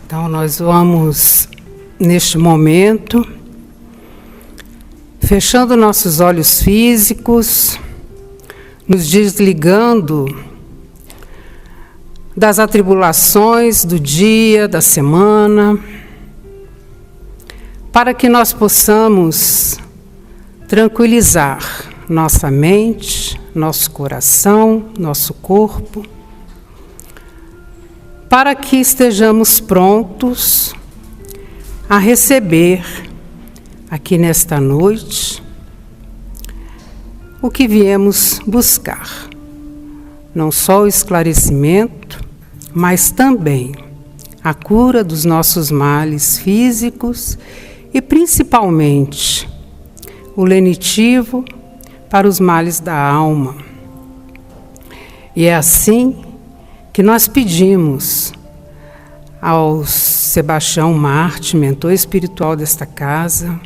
Então nós vamos, neste momento, fechando nossos olhos físicos, nos desligando das atribulações do dia, da semana, para que nós possamos tranquilizar nossa mente, nosso coração, nosso corpo, para que estejamos prontos a receber aqui nesta noite o que viemos buscar. Não só o esclarecimento, mas também a cura dos nossos males físicos e principalmente o lenitivo para os males da alma. E é assim que nós pedimos ao Sebastião Marte, mentor espiritual desta casa,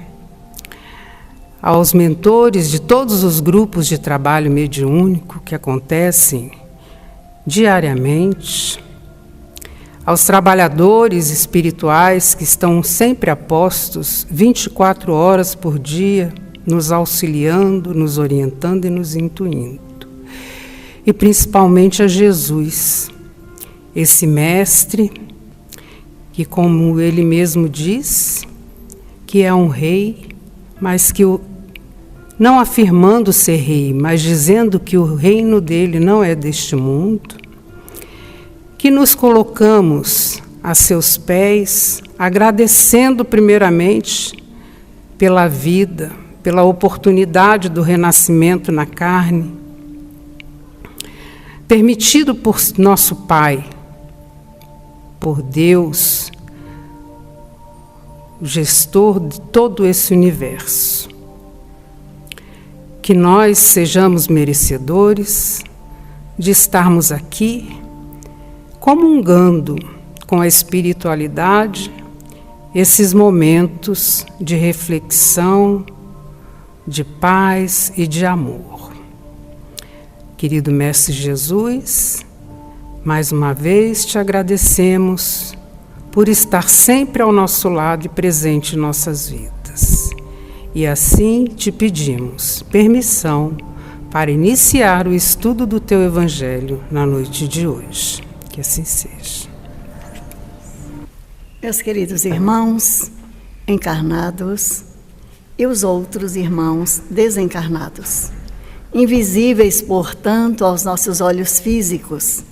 aos mentores de todos os grupos de trabalho mediúnico que acontecem diariamente, aos trabalhadores espirituais que estão sempre a postos 24 horas por dia, nos auxiliando, nos orientando e nos intuindo. E principalmente a Jesus, esse mestre que, como ele mesmo diz, que é um rei, mas que não afirmando ser rei, mas dizendo que o reino dele não é deste mundo, que nos colocamos a seus pés, agradecendo primeiramente pela vida, pela oportunidade do renascimento na carne, permitido por nosso Pai, por Deus, o gestor de todo esse universo. Que nós sejamos merecedores de estarmos aqui comungando com a espiritualidade esses momentos de reflexão, de paz e de amor. Querido Mestre Jesus, mais uma vez te agradecemos por estar sempre ao nosso lado e presente em nossas vidas. E assim te pedimos permissão para iniciar o estudo do teu Evangelho na noite de hoje. Que assim seja. Meus queridos irmãos encarnados e os outros irmãos desencarnados, invisíveis, portanto, aos nossos olhos físicos,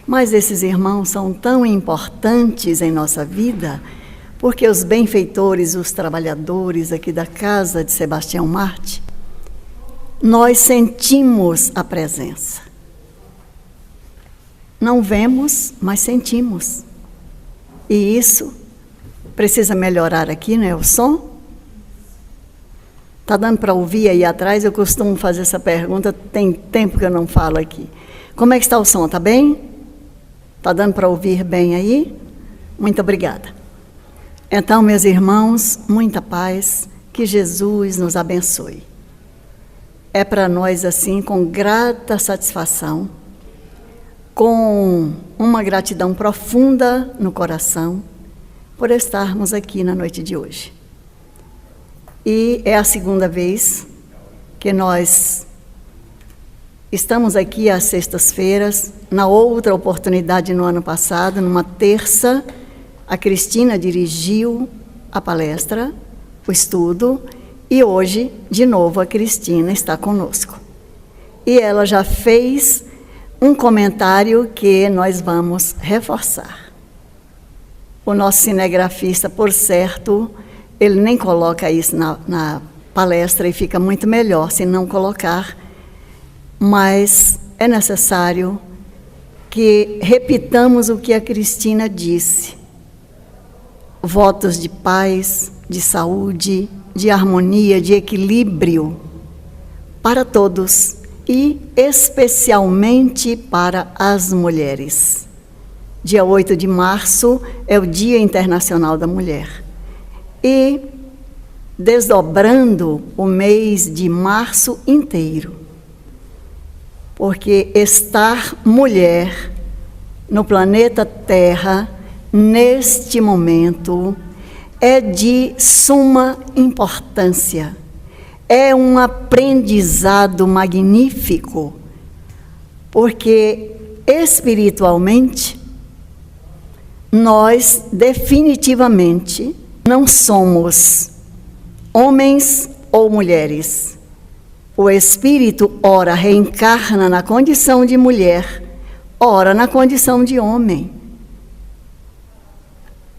mas esses irmãos são tão importantes em nossa vida, porque os benfeitores, os trabalhadores aqui da casa de Sebastião Marte, nós sentimos a presença. Não vemos, mas sentimos. E isso precisa melhorar aqui, né? O som. Está dando para ouvir aí atrás? Eu costumo fazer essa pergunta, tem tempo que eu não falo aqui. Como é que está o som? Está bem? Está dando para ouvir bem aí? Muito obrigada. Então, meus irmãos, muita paz, que Jesus nos abençoe. É para nós assim, com grata satisfação, com uma gratidão profunda no coração, por estarmos aqui na noite de hoje. E é a segunda vez que nós estamos aqui às sextas-feiras. Na outra oportunidade, no ano passado, numa terça, a Cristina dirigiu a palestra, o estudo, e hoje, de novo, a Cristina está conosco. E ela já fez um comentário que nós vamos reforçar. O nosso cinegrafista, por certo, ele nem coloca isso na palestra e fica muito melhor se não colocar, mas é necessário que repitamos o que a Cristina disse. Votos de paz, de saúde, de harmonia, de equilíbrio para todos e especialmente para as mulheres. Dia 8 de março é o Dia Internacional da Mulher. E desdobrando o mês de março inteiro, porque estar mulher no planeta Terra neste momento é de suma importância. É um aprendizado magnífico, porque espiritualmente nós definitivamente não somos homens ou mulheres. O espírito ora reencarna na condição de mulher, ora na condição de homem,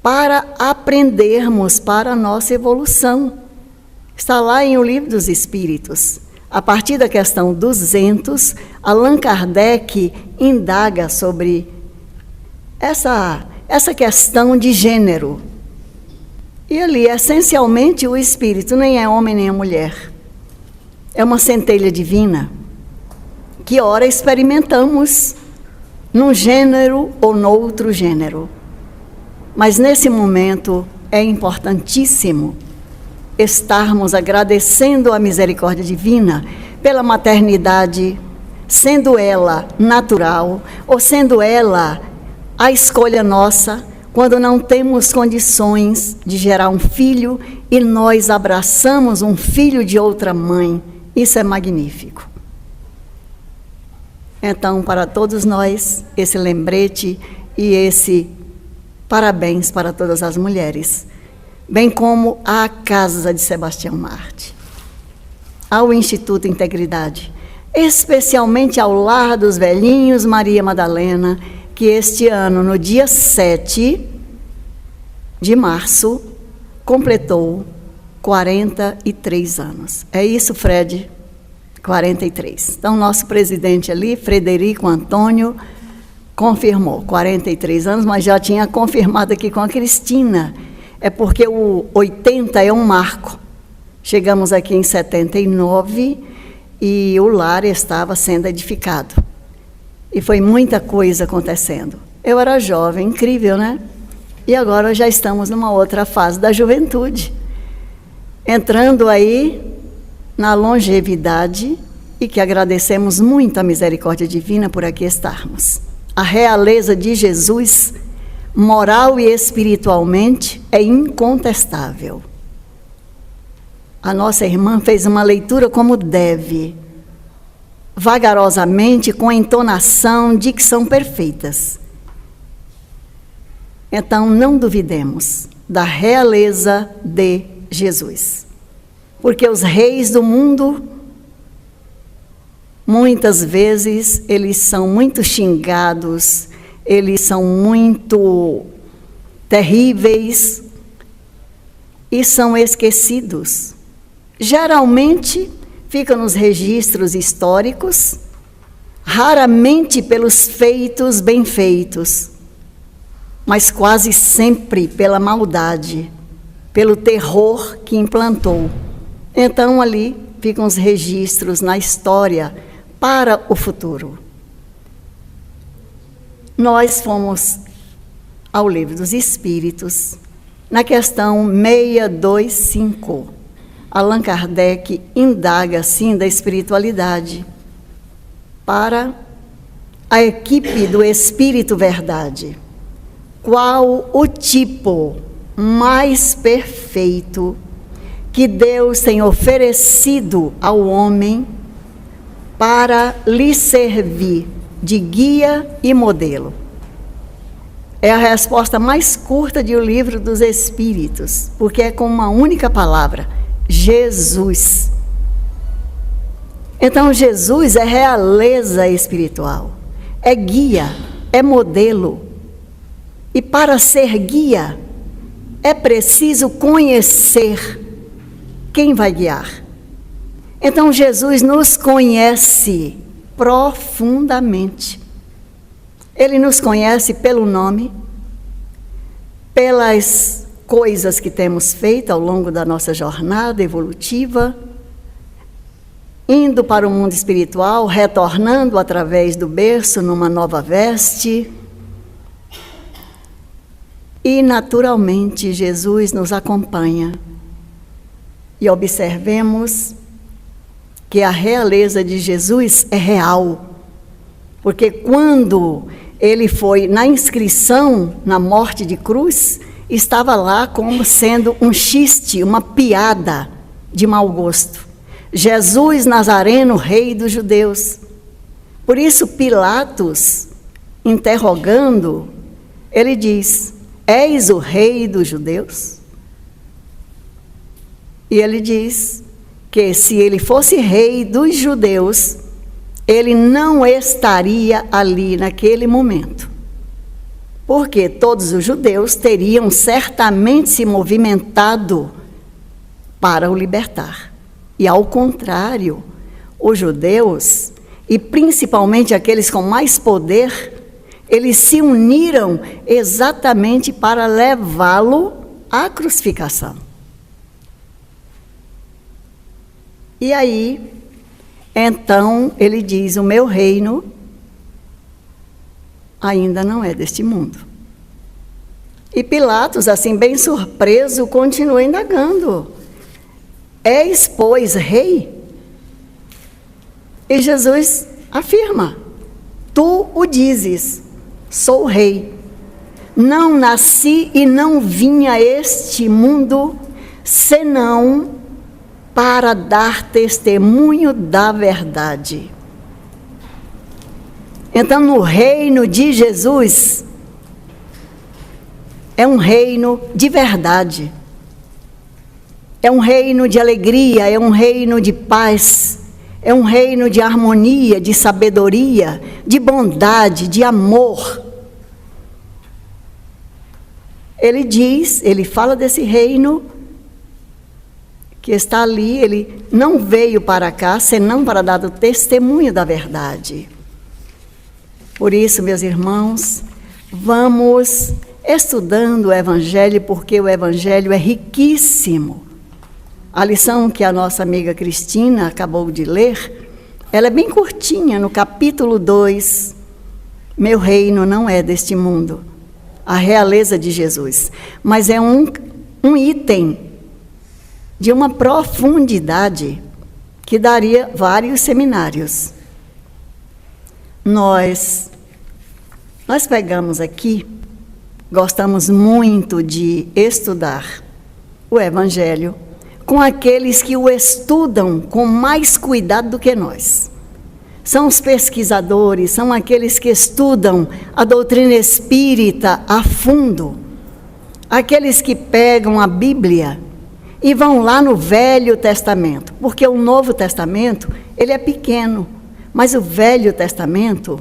para aprendermos para a nossa evolução. Está lá em O Livro dos Espíritos. A partir da questão 200, Allan Kardec indaga sobre essa questão de gênero. E ali, essencialmente, o espírito nem é homem nem é mulher. É uma centelha divina que ora experimentamos num gênero ou noutro gênero. Mas nesse momento é importantíssimo estarmos agradecendo a misericórdia divina pela maternidade, sendo ela natural ou sendo ela a escolha nossa, quando não temos condições de gerar um filho e nós abraçamos um filho de outra mãe. Isso é magnífico. Então, para todos nós, esse lembrete e esse parabéns para todas as mulheres, bem como à Casa de Sebastião Marte, ao Instituto Integridade, especialmente ao Lar dos Velhinhos Maria Madalena, que este ano, no dia 7 de março, completou 43 anos. É isso, Fred? 43. Então, nosso presidente ali, Frederico Antônio, confirmou 43 anos, mas já tinha confirmado aqui com a Cristina. É porque o 80 é um marco. Chegamos aqui em 79 e o lar estava sendo edificado. E foi muita coisa acontecendo. Eu era jovem, incrível, né? E agora já estamos numa outra fase da juventude, entrando aí na longevidade, e que agradecemos muito a misericórdia divina por aqui estarmos. A realeza de Jesus, moral e espiritualmente, é incontestável. A nossa irmã fez uma leitura como deve, vagarosamente, com entonação, dicção perfeitas. Então, não duvidemos da realeza de Jesus. Porque os reis do mundo, muitas vezes, eles são muito xingados, eles são muito terríveis e são esquecidos. Geralmente, ficam nos registros históricos, raramente pelos feitos bem feitos, mas quase sempre pela maldade, pelo terror que implantou. Então, ali ficam os registros na história para o futuro. Nós fomos ao Livro dos Espíritos, na questão 625. Allan Kardec indaga, assim, da espiritualidade para a equipe do Espírito Verdade. Qual o tipo mais perfeito que Deus tem oferecido ao homem para lhe servir de guia e modelo? É a resposta mais curta do Livro dos Espíritos, porque é com uma única palavra: Jesus. Então, Jesus é realeza espiritual, é guia, é modelo. E para ser guia, é preciso conhecer quem vai guiar. Então, Jesus nos conhece profundamente. Ele nos conhece pelo nome, pelas coisas que temos feito ao longo da nossa jornada evolutiva, indo para o mundo espiritual, retornando através do berço numa nova veste. E, naturalmente, Jesus nos acompanha. E observemos que a realeza de Jesus é real. Porque quando ele foi, na inscrição, na morte de cruz, estava lá como sendo um xiste, uma piada de mau gosto. Jesus Nazareno, rei dos judeus. Por isso Pilatos, interrogando, ele diz: és o rei dos judeus? E ele diz que se ele fosse rei dos judeus, ele não estaria ali naquele momento. Porque todos os judeus teriam certamente se movimentado para o libertar. E ao contrário, os judeus, e principalmente aqueles com mais poder, eles se uniram exatamente para levá-lo à crucificação. E aí, então, ele diz: o meu reino ainda não é deste mundo. E Pilatos, assim bem surpreso, continua indagando: és, pois, rei? E Jesus afirma: tu o dizes, sou rei. Não nasci e não vim a este mundo senão para dar testemunho da verdade. Então, no reino de Jesus, é um reino de verdade, é um reino de alegria, é um reino de paz, é um reino de harmonia, de sabedoria, de bondade, de amor. Ele diz, ele fala desse reino que está ali. Ele não veio para cá senão para dar o testemunho da verdade. Por isso, meus irmãos, vamos estudando o Evangelho, porque o Evangelho é riquíssimo. A lição que a nossa amiga Cristina acabou de ler, ela é bem curtinha, no capítulo 2, meu reino não é deste mundo, a realeza de Jesus. Mas é um item de uma profundidade que daria vários seminários. Nós pegamos aqui, gostamos muito de estudar o Evangelho com aqueles que o estudam com mais cuidado do que nós. São os pesquisadores, são aqueles que estudam a doutrina espírita a fundo, aqueles que pegam a Bíblia e vão lá no Velho Testamento, porque o Novo Testamento, ele é pequeno, mas o Velho Testamento,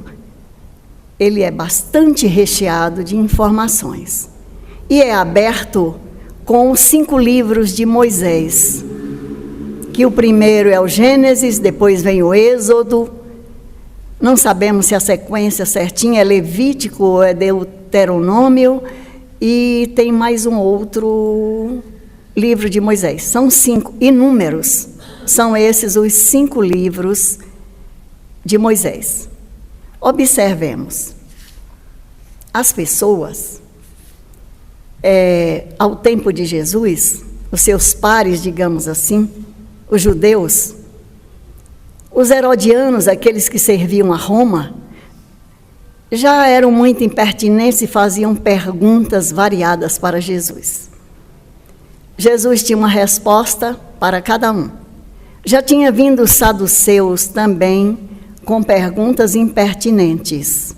ele é bastante recheado de informações. E é aberto com os 5 livros de Moisés, que o primeiro é o Gênesis, depois vem o Êxodo. Não sabemos se a sequência certinha é Levítico ou é Deuteronômio, e tem mais um outro livro de Moisés. São 5 inúmeros, são esses os 5 livros de Moisés. Observemos, as pessoas, ao tempo de Jesus, os seus pares, digamos assim, os judeus, os herodianos, aqueles que serviam a Roma, já eram muito impertinentes e faziam perguntas variadas para Jesus. Jesus tinha uma resposta para cada um. Já tinha vindo os saduceus também com perguntas impertinentes.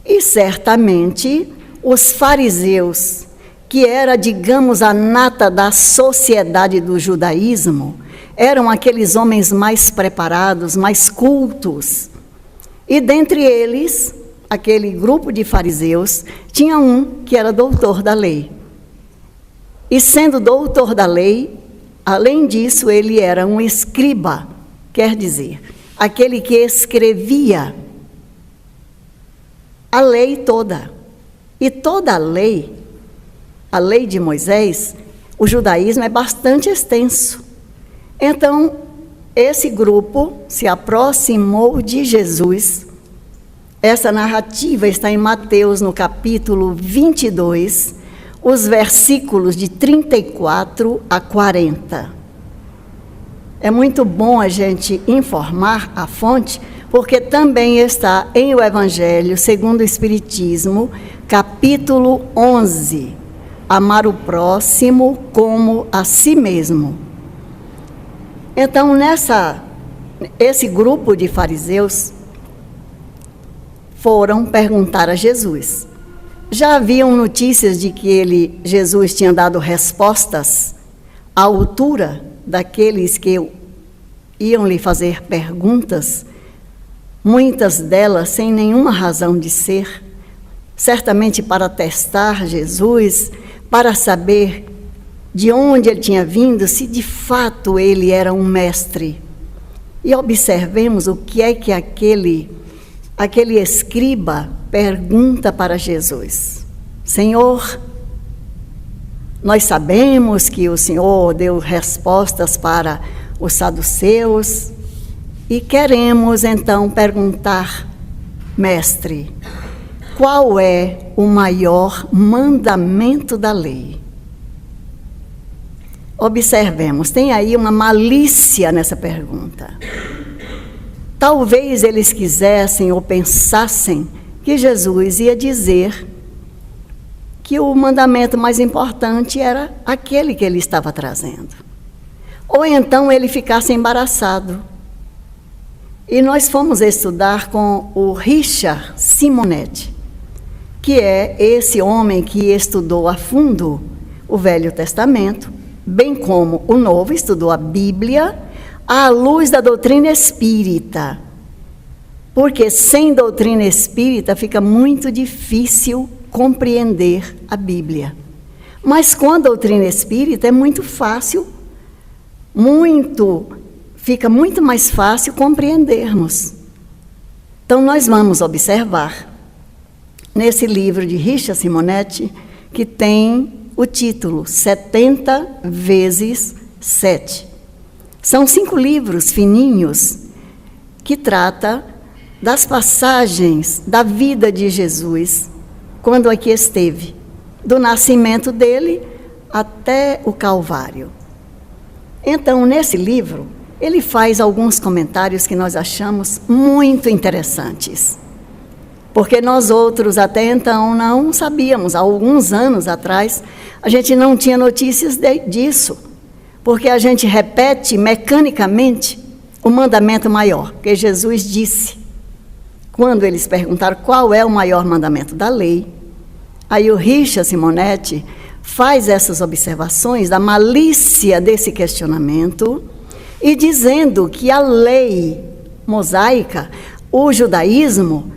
E certamente os fariseus, que era, digamos, a nata da sociedade do judaísmo, eram aqueles homens mais preparados, mais cultos. E dentre eles, aquele grupo de fariseus, tinha um que era doutor da lei. E sendo doutor da lei, além disso, ele era um escriba, quer dizer, aquele que escrevia a lei toda. E toda a lei de Moisés, o judaísmo é bastante extenso. Então, esse grupo se aproximou de Jesus. Essa narrativa está em Mateus, no capítulo 22, os versículos de 34 a 40. É muito bom a gente informar a fonte, porque também está em o Evangelho segundo o Espiritismo, capítulo 11, amar o próximo como a si mesmo. Então, esse grupo de fariseus foram perguntar a Jesus. Já haviam notícias de que Jesus tinha dado respostas à altura daqueles que iam lhe fazer perguntas, muitas delas sem nenhuma razão de ser, certamente para testar Jesus, para saber de onde ele tinha vindo, se de fato ele era um mestre. E observemos o que é que aquele escriba pergunta para Jesus. Senhor, nós sabemos que o Senhor deu respostas para os saduceus e queremos então perguntar, mestre, qual é o maior mandamento da lei? Observemos, tem aí uma malícia nessa pergunta. Talvez eles quisessem ou pensassem que Jesus ia dizer que o mandamento mais importante era aquele que ele estava trazendo. Ou então ele ficasse embaraçado. E nós fomos estudar com o Richard Simonetti, que é esse homem que estudou a fundo o Velho Testamento, bem como o Novo, estudou a Bíblia, à luz da doutrina espírita. Porque sem doutrina espírita fica muito difícil compreender a Bíblia. Mas com a doutrina espírita é muito fácil, fica muito mais fácil compreendermos. Então nós vamos observar nesse livro de Richard Simonetti, que tem o título 70 vezes 7. São 5 livros fininhos que trata das passagens da vida de Jesus, quando aqui esteve, do nascimento dele até o Calvário. Então, nesse livro, ele faz alguns comentários que nós achamos muito interessantes. Porque nós outros até então não sabíamos, há alguns anos atrás, a gente não tinha notícias disso, porque a gente repete mecanicamente o mandamento maior, porque Jesus disse, quando eles perguntaram qual é o maior mandamento da lei, aí o Richard Simonetti faz essas observações da malícia desse questionamento e dizendo que a lei mosaica, o judaísmo,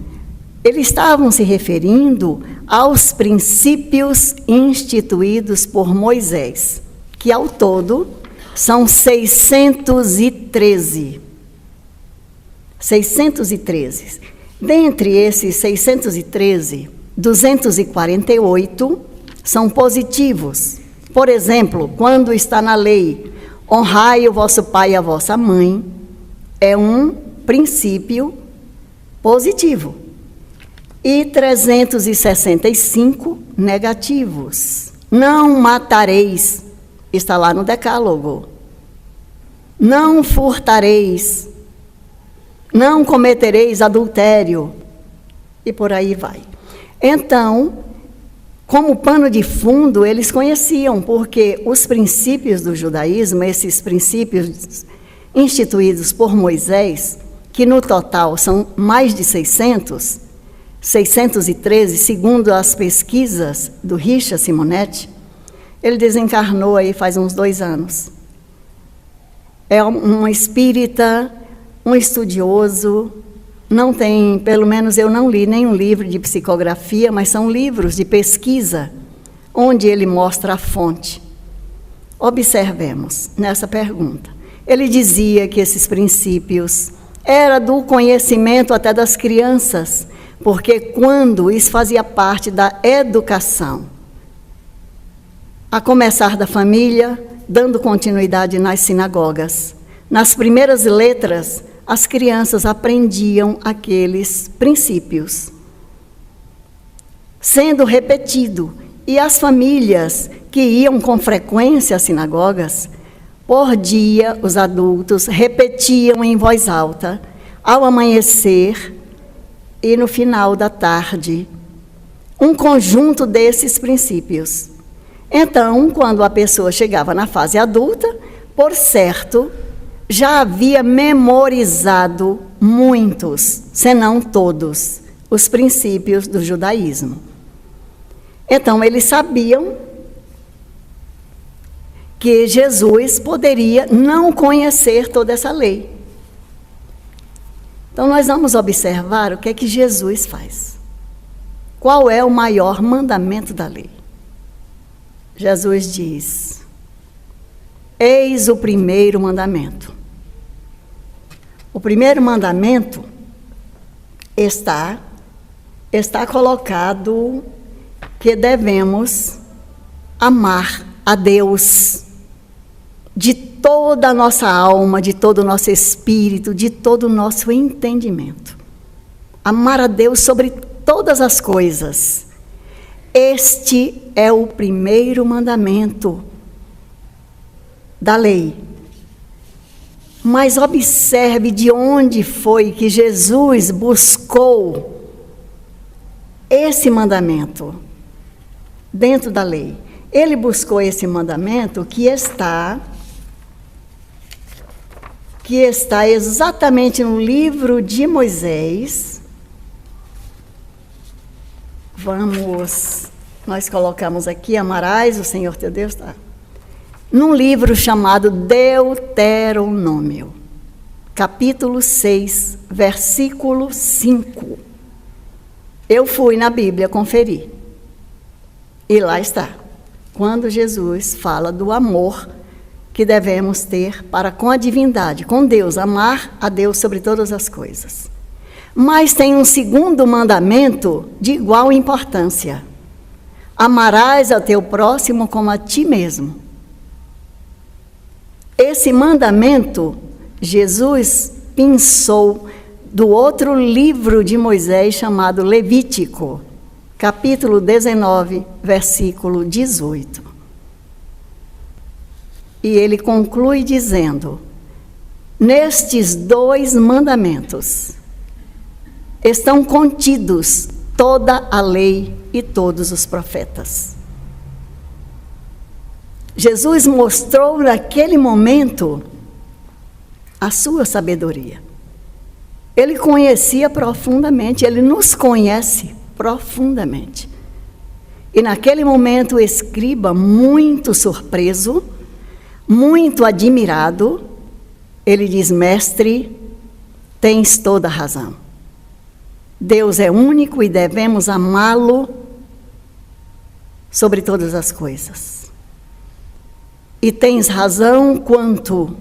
eles estavam se referindo aos princípios instituídos por Moisés, que ao todo são 613. 613. Dentre esses 613, 248 são positivos. Por exemplo, quando está na lei, honrai o vosso pai e a vossa mãe, é um princípio positivo. E 365 negativos. Não matareis, está lá no Decálogo. Não furtareis, não cometereis adultério, e por aí vai. Então, como pano de fundo, eles conheciam, porque os princípios do judaísmo, esses princípios instituídos por Moisés, que no total são mais de 613, segundo as pesquisas do Richard Simonetti, ele desencarnou aí faz uns 2 anos. É um espírita, um estudioso, não tem, pelo menos eu não li nenhum livro de psicografia, mas são livros de pesquisa, onde ele mostra a fonte. Observemos nessa pergunta. Ele dizia que esses princípios eram do conhecimento até das crianças, porque quando isso fazia parte da educação, a começar da família, dando continuidade nas sinagogas. Nas primeiras letras, as crianças aprendiam aqueles princípios, sendo repetido. E as famílias que iam com frequência às sinagogas, por dia, os adultos repetiam em voz alta ao amanhecer e no final da tarde. Um conjunto desses princípios. Então, quando a pessoa chegava na fase adulta, por certo, já havia memorizado muitos, se não todos, os princípios do judaísmo. Então, eles sabiam que Jesus poderia não conhecer toda essa lei. Então, nós vamos observar o que é que Jesus faz. Qual é o maior mandamento da lei? Jesus diz: eis o primeiro mandamento. O primeiro mandamento está colocado que devemos amar a Deus de toda a nossa alma, de todo o nosso espírito, de todo o nosso entendimento. Amar a Deus sobre todas as coisas. Este é o primeiro mandamento da lei. Mas observe de onde foi que Jesus buscou esse mandamento dentro da lei. Ele buscou esse mandamento que está exatamente no livro de Moisés. Nós colocamos aqui, amarás o Senhor teu Deus, tá? Num livro chamado Deuteronômio, capítulo 6, versículo 5. Eu fui na Bíblia conferir, e lá está, quando Jesus fala do amor que devemos ter para com a divindade, com Deus, amar a Deus sobre todas as coisas. Mas tem um segundo mandamento de igual importância: amarás ao teu próximo como a ti mesmo. Esse mandamento, Jesus pensou do outro livro de Moisés chamado Levítico, capítulo 19, versículo 18. E ele conclui dizendo: nestes dois mandamentos estão contidos toda a lei e todos os profetas. Jesus mostrou naquele momento a sua sabedoria. Ele conhecia profundamente, ele nos conhece profundamente. E naquele momento o escriba, muito surpreso, muito admirado, ele diz: mestre, tens toda a razão. Deus é único e devemos amá-lo sobre todas as coisas. E tens razão quanto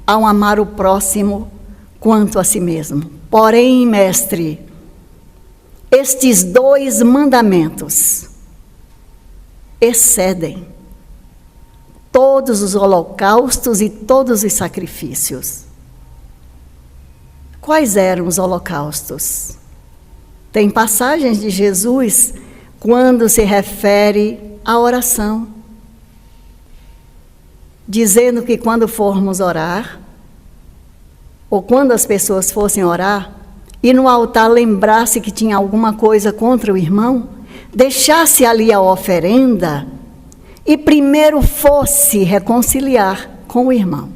ao amar o próximo quanto a si mesmo. Porém, mestre, estes dois mandamentos excedem todos os holocaustos e todos os sacrifícios. Quais eram os holocaustos? Tem passagens de Jesus quando se refere à oração, dizendo que quando formos orar, ou quando as pessoas fossem orar, e no altar lembrasse que tinha alguma coisa contra o irmão, deixasse ali a oferenda e primeiro fosse reconciliar com o irmão.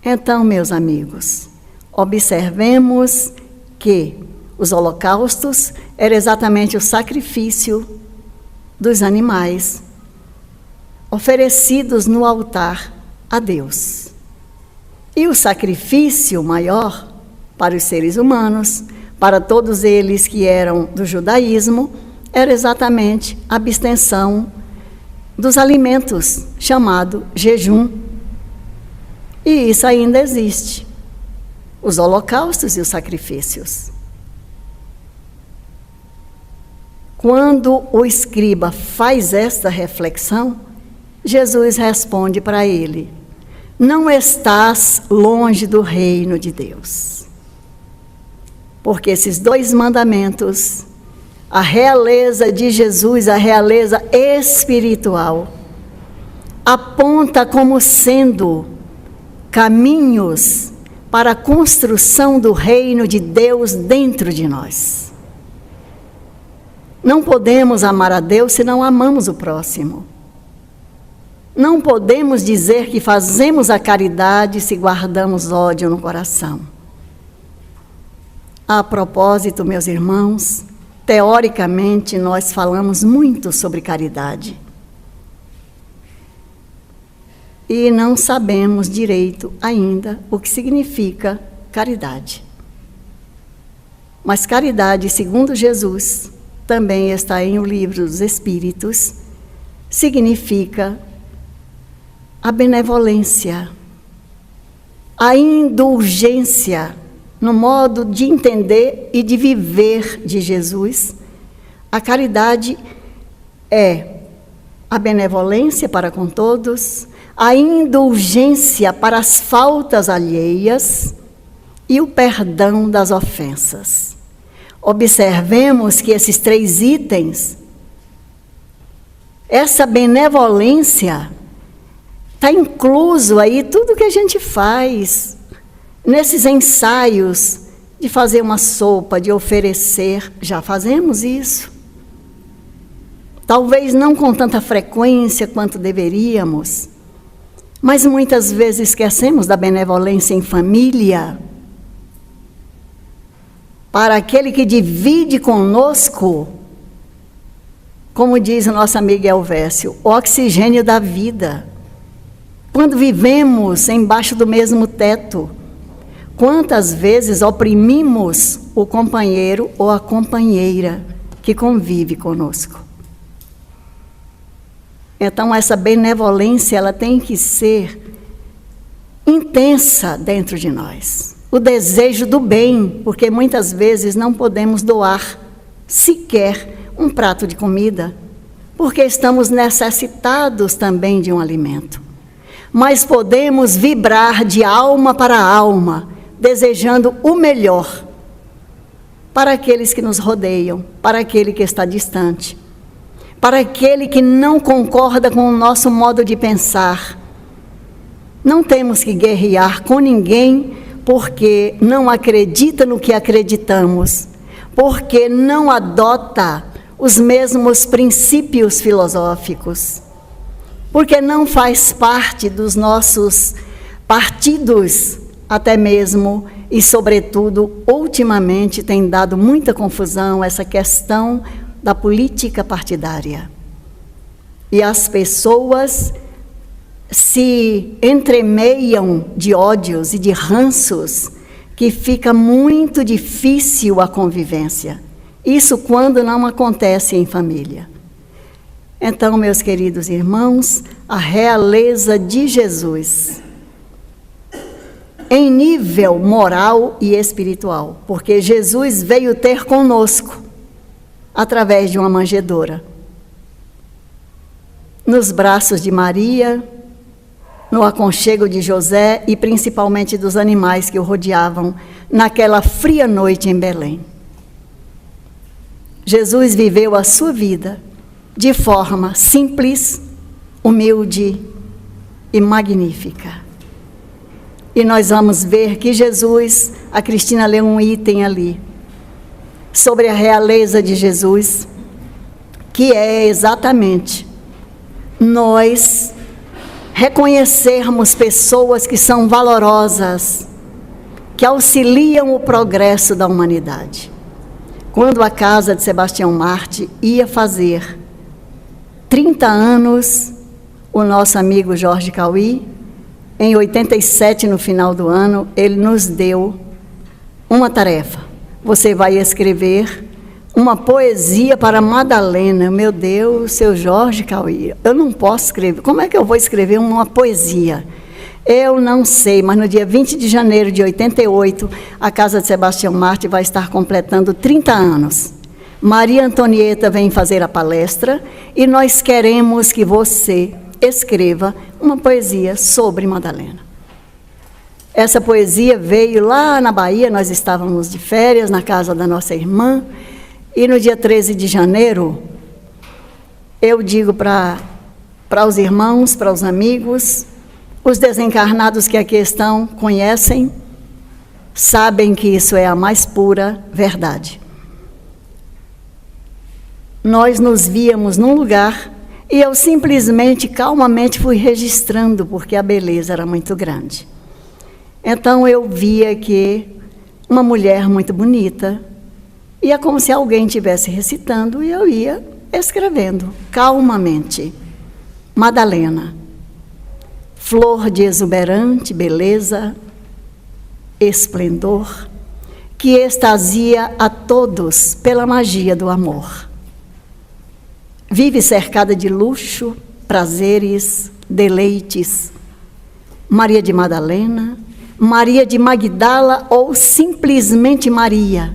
Então, meus amigos, observemos que os holocaustos era exatamente o sacrifício dos animais oferecidos no altar a Deus. E o sacrifício maior para os seres humanos, para todos eles que eram do judaísmo, era exatamente a abstenção dos alimentos, chamado jejum. E isso ainda existe, os holocaustos e os sacrifícios. Quando o escriba faz esta reflexão, Jesus responde para ele: não estás longe do reino de Deus. Porque esses dois mandamentos, a realeza de Jesus, a realeza espiritual, aponta como sendo caminhos para a construção do reino de Deus dentro de nós. Não podemos amar a Deus se não amamos o próximo. Não podemos dizer que fazemos a caridade se guardamos ódio no coração. A propósito, meus irmãos, teoricamente nós falamos muito sobre caridade. E não sabemos direito ainda o que significa caridade. Mas caridade, segundo Jesus, também está em O Livro dos Espíritos, significa a benevolência, a indulgência no modo de entender e de viver de Jesus. A caridade é a benevolência para com todos, a indulgência para as faltas alheias e o perdão das ofensas. Observemos que esses 3 itens, essa benevolência, está incluso aí tudo que a gente faz, nesses ensaios de fazer uma sopa, de oferecer, já fazemos isso. Talvez não com tanta frequência quanto deveríamos, mas muitas vezes esquecemos da benevolência em família. Para aquele que divide conosco, como diz o nosso amigo Elvésio, o oxigênio da vida. Quando vivemos embaixo do mesmo teto, quantas vezes oprimimos o companheiro ou a companheira que convive conosco? Então, essa benevolência, ela tem que ser intensa dentro de nós. O desejo do bem, porque muitas vezes não podemos doar sequer um prato de comida, porque estamos necessitados também de um alimento. Mas podemos vibrar de alma para alma, desejando o melhor para aqueles que nos rodeiam, para aquele que está distante, para aquele que não concorda com o nosso modo de pensar. Não temos que guerrear com ninguém porque não acredita no que acreditamos, porque não adota os mesmos princípios filosóficos, porque não faz parte dos nossos partidos, até mesmo, e sobretudo, ultimamente tem dado muita confusão essa questão da política partidária. E as pessoas se entremeiam de ódios e de ranços que fica muito difícil a convivência. Isso quando não acontece em família. Então, meus queridos irmãos, a realeza de Jesus, em nível moral e espiritual, porque Jesus veio ter conosco através de uma manjedoura, nos braços de Maria, no aconchego de José e principalmente dos animais que o rodeavam naquela fria noite em Belém. Jesus viveu a sua vida de forma simples, humilde e magnífica. E nós vamos ver que Jesus, a Cristina leu um item ali, sobre a realeza de Jesus, que é exatamente nós reconhecermos pessoas que são valorosas, que auxiliam o progresso da humanidade. Quando a casa de Sebastião Marte ia fazer 30 anos, o nosso amigo Jorge Cauí, em 87, no final do ano, ele nos deu uma tarefa. Você vai escrever uma poesia para Madalena. Meu Deus, seu Jorge Cauí, eu não posso escrever. Como é que eu vou escrever uma poesia? Eu não sei, mas no dia 20 de janeiro de 88, a Casa de Sebastião Marte vai estar completando 30 anos. Maria Antonieta vem fazer a palestra e nós queremos que você escreva uma poesia sobre Madalena. Essa poesia veio lá na Bahia, nós estávamos de férias na casa da nossa irmã, e no dia 13 de janeiro, eu digo para os irmãos, para os amigos, os desencarnados que aqui estão, conhecem, sabem que isso é a mais pura verdade. Nós nos víamos num lugar e eu simplesmente, calmamente fui registrando, porque a beleza era muito grande. Então eu via que uma mulher muito bonita, e é como se alguém estivesse recitando e eu ia escrevendo, calmamente. Madalena, flor de exuberante beleza, esplendor, que extasia a todos pela magia do amor. Vive cercada de luxo, prazeres, deleites. Maria de Madalena, Maria de Magdala ou simplesmente Maria.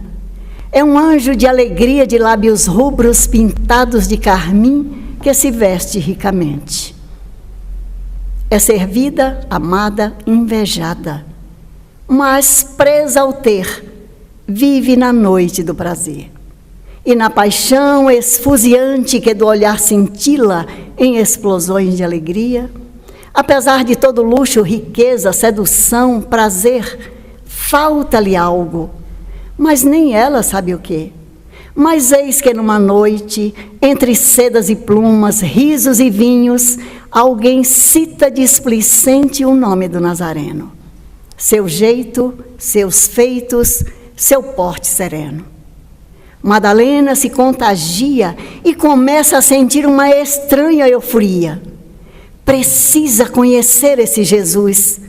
É um anjo de alegria de lábios rubros pintados de carmim que se veste ricamente. É servida, amada, invejada, mas presa ao ter, vive na noite do prazer. E na paixão esfuziante que do olhar cintila em explosões de alegria, apesar de todo luxo, riqueza, sedução, prazer, falta-lhe algo, mas nem ela sabe o quê. Mas eis que numa noite, entre sedas e plumas, risos e vinhos, alguém cita displicente o nome do Nazareno. Seu jeito, seus feitos, seu porte sereno. Madalena se contagia e começa a sentir uma estranha euforia. Precisa conhecer esse Jesus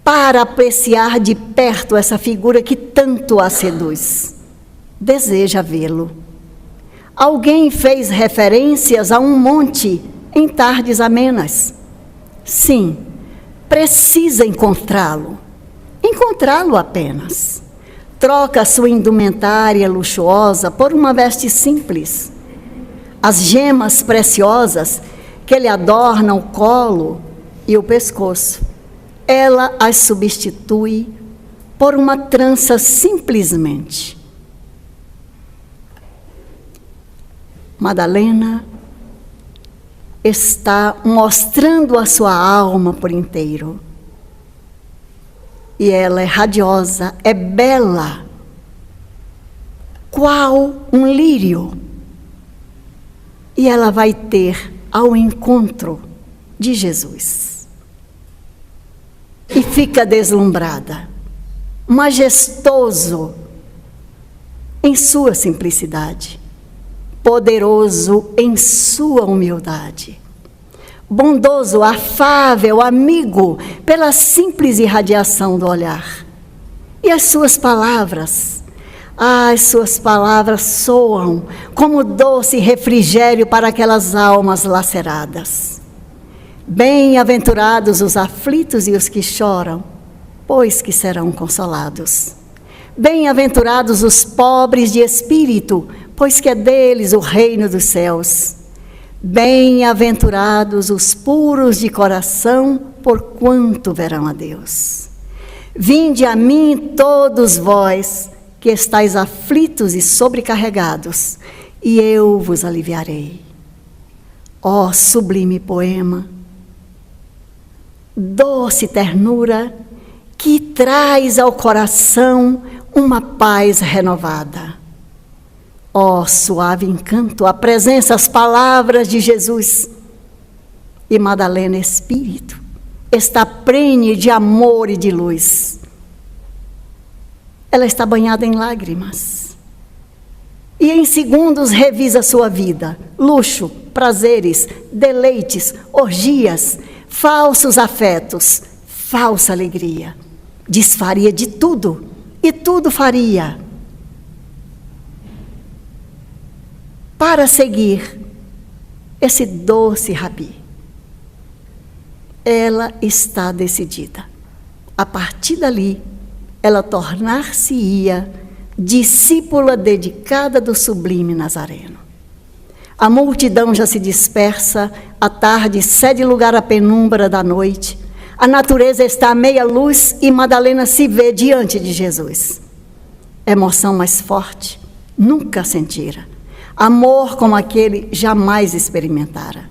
para apreciar de perto essa figura que tanto a seduz. Deseja vê-lo. Alguém fez referências a um monte em tardes amenas. Sim, precisa encontrá-lo. Encontrá-lo apenas. Troca sua indumentária luxuosa por uma veste simples. As gemas preciosas que lhe adornam o colo e o pescoço, ela as substitui por uma trança simplesmente. Madalena está mostrando a sua alma por inteiro. E ela é radiosa, é bela, qual um lírio. E ela vai ter ao encontro de Jesus. E fica deslumbrada, majestoso em sua simplicidade, poderoso em sua humildade, bondoso, afável, amigo, pela simples irradiação do olhar. E as suas palavras soam como doce refrigério para aquelas almas laceradas. Bem-aventurados os aflitos e os que choram, pois que serão consolados. Bem-aventurados os pobres de espírito, pois que é deles o reino dos céus. Bem-aventurados os puros de coração, porquanto verão a Deus. Vinde a mim todos vós, que estáis aflitos e sobrecarregados, e eu vos aliviarei. Ó sublime poema, doce ternura, que traz ao coração uma paz renovada. Ó suave encanto, a presença, as palavras de Jesus. E Madalena, espírito, está prenhe de amor e de luz. Ela está banhada em lágrimas. E em segundos revisa sua vida. Luxo, prazeres, deleites, orgias, falsos afetos, falsa alegria. Desfaria de tudo e tudo faria para seguir esse doce rabi. Ela está decidida. A partir dali, ela tornar-se-ia discípula dedicada do sublime Nazareno. A multidão já se dispersa, a tarde cede lugar à penumbra da noite, a natureza está à meia luz e Madalena se vê diante de Jesus. Emoção mais forte, nunca sentira. Amor como aquele jamais experimentara.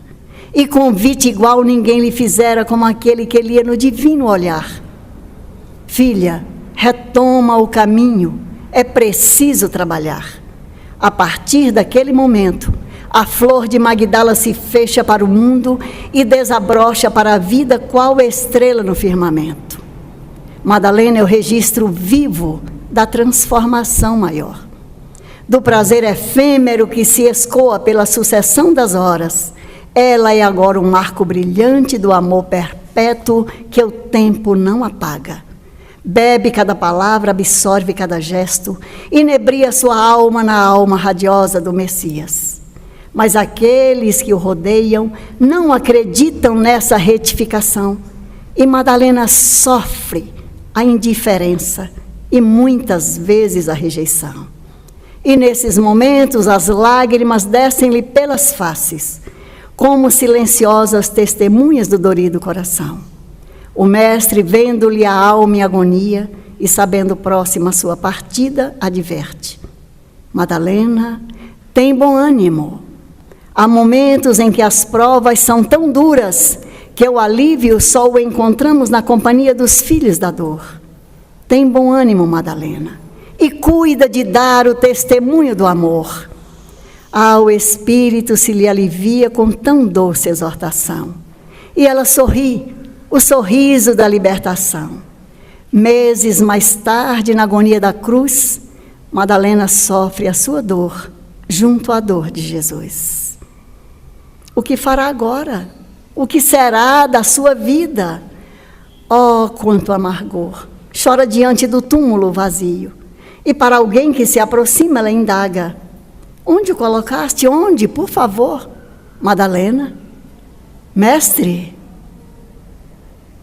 E convite igual ninguém lhe fizera como aquele que lia no divino olhar. Filha, retoma o caminho. É preciso trabalhar. A partir daquele momento, a flor de Magdala se fecha para o mundo e desabrocha para a vida qual estrela no firmamento. Madalena é o registro vivo da transformação maior, do prazer efêmero que se escoa pela sucessão das horas. Ela é agora um marco brilhante do amor perpétuo que o tempo não apaga. Bebe cada palavra, absorve cada gesto, inebria sua alma na alma radiosa do Messias. Mas aqueles que o rodeiam não acreditam nessa retificação, e Madalena sofre a indiferença e muitas vezes a rejeição. E nesses momentos as lágrimas descem-lhe pelas faces, como silenciosas testemunhas do dorido coração. O mestre, vendo-lhe a alma em agonia e sabendo próxima a sua partida, adverte: Madalena, tem bom ânimo. Há momentos em que as provas são tão duras que o alívio só o encontramos na companhia dos filhos da dor. Tem bom ânimo, Madalena, e cuida de dar o testemunho do amor. O espírito se lhe alivia com tão doce exortação. E ela sorri, o sorriso da libertação. Meses mais tarde, na agonia da cruz, Madalena sofre a sua dor, junto à dor de Jesus. O que fará agora? O que será da sua vida? Oh, quanto amargor! Chora diante do túmulo vazio. E para alguém que se aproxima, ela indaga: onde o colocaste? Onde, por favor? Madalena? Mestre,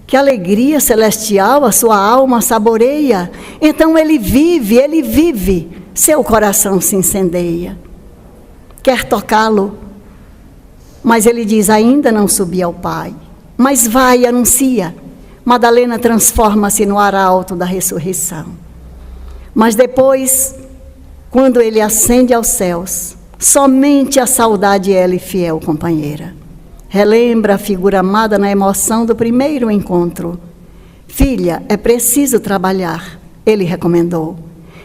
que alegria celestial a sua alma saboreia. Então ele vive, seu coração se incendeia. Quer tocá-lo, mas ele diz: ainda não subi ao Pai. Mas vai, anuncia. Madalena transforma-se no arauto da ressurreição. Mas depois, quando ele ascende aos céus, somente a saudade ela e fiel companheira. Relembra a figura amada na emoção do primeiro encontro. Filha, é preciso trabalhar, ele recomendou.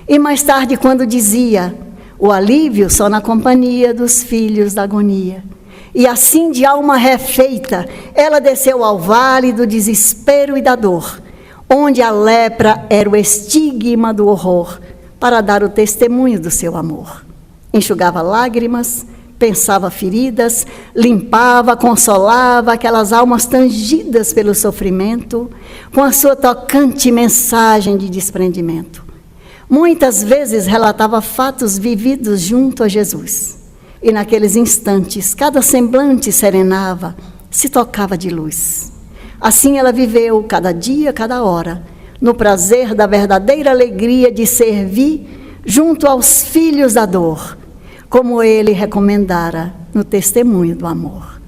E mais tarde, quando dizia: o alívio só na companhia dos filhos da agonia. E assim, de alma refeita, ela desceu ao vale do desespero e da dor, onde a lepra era o estigma do horror, para dar o testemunho do seu amor. Enxugava lágrimas, pensava feridas, limpava, consolava aquelas almas tangidas pelo sofrimento, com a sua tocante mensagem de desprendimento. Muitas vezes relatava fatos vividos junto a Jesus. E naqueles instantes, cada semblante serenava, se tocava de luz. Assim ela viveu, cada dia, cada hora, no prazer da verdadeira alegria de servir junto aos filhos da dor, como ele recomendara no testemunho do amor.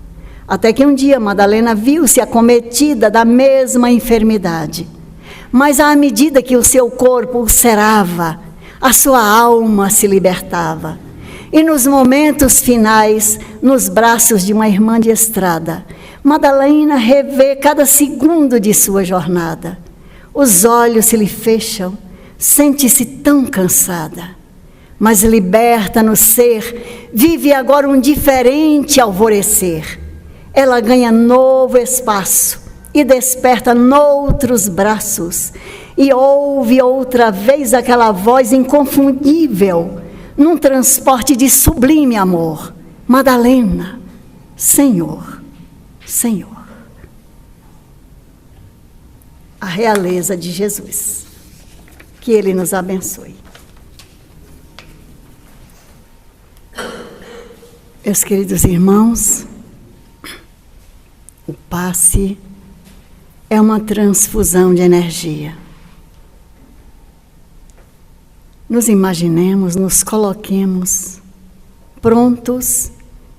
Até que um dia Madalena viu-se acometida da mesma enfermidade. Mas à medida que o seu corpo ulcerava, a sua alma se libertava. E nos momentos finais, nos braços de uma irmã de estrada, Madalena revê cada segundo de sua jornada. Os olhos se lhe fecham, sente-se tão cansada. Mas liberta no ser, vive agora um diferente alvorecer. Ela ganha novo espaço e desperta noutros braços. E ouve outra vez aquela voz inconfundível, num transporte de sublime amor: Madalena, Senhor, Senhor. A realeza de Jesus. Que Ele nos abençoe. Meus queridos irmãos, o passe é uma transfusão de energia. Nos imaginemos, nos coloquemos prontos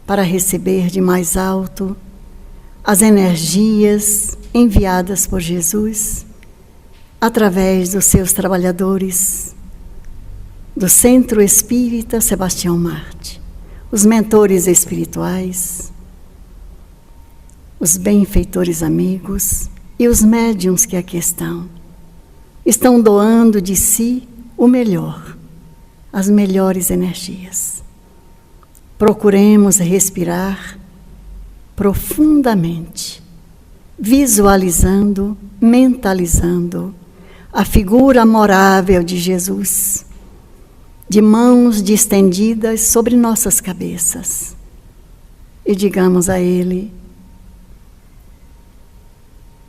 para receber de mais alto as energias enviadas por Jesus através dos seus trabalhadores do Centro Espírita Sebastião Marte, os mentores espirituais, os benfeitores amigos e os médiuns que aqui estão. estão doando de si o melhor, as melhores energias. Procuremos respirar profundamente, visualizando, mentalizando a figura amorável de Jesus, de mãos distendidas sobre nossas cabeças. E digamos a Ele: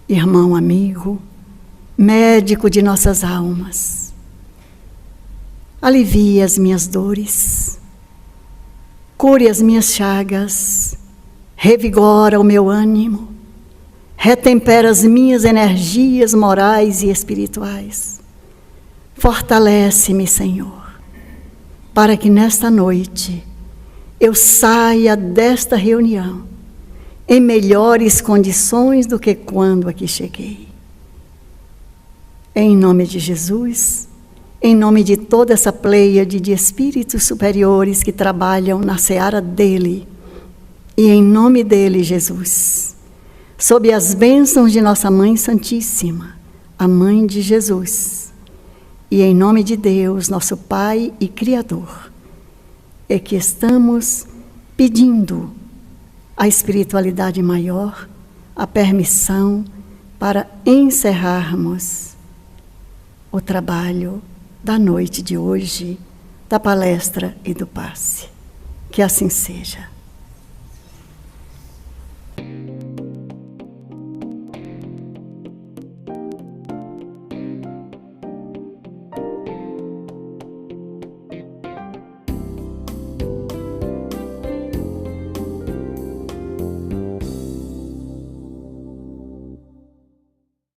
irmão amigo, médico de nossas almas, alivie as minhas dores, cure as minhas chagas, revigora o meu ânimo, retempera as minhas energias morais e espirituais. Fortalece-me, Senhor, para que nesta noite eu saia desta reunião em melhores condições do que quando aqui cheguei. Em nome de Jesus, em nome de toda essa pleiade de espíritos superiores que trabalham na seara dele, e em nome dele, Jesus, sob as bênçãos de nossa Mãe Santíssima, a Mãe de Jesus, e em nome de Deus, nosso Pai e Criador, é que estamos pedindo à espiritualidade maior a permissão para encerrarmos o trabalho da noite de hoje, da palestra e do passe. Que assim seja.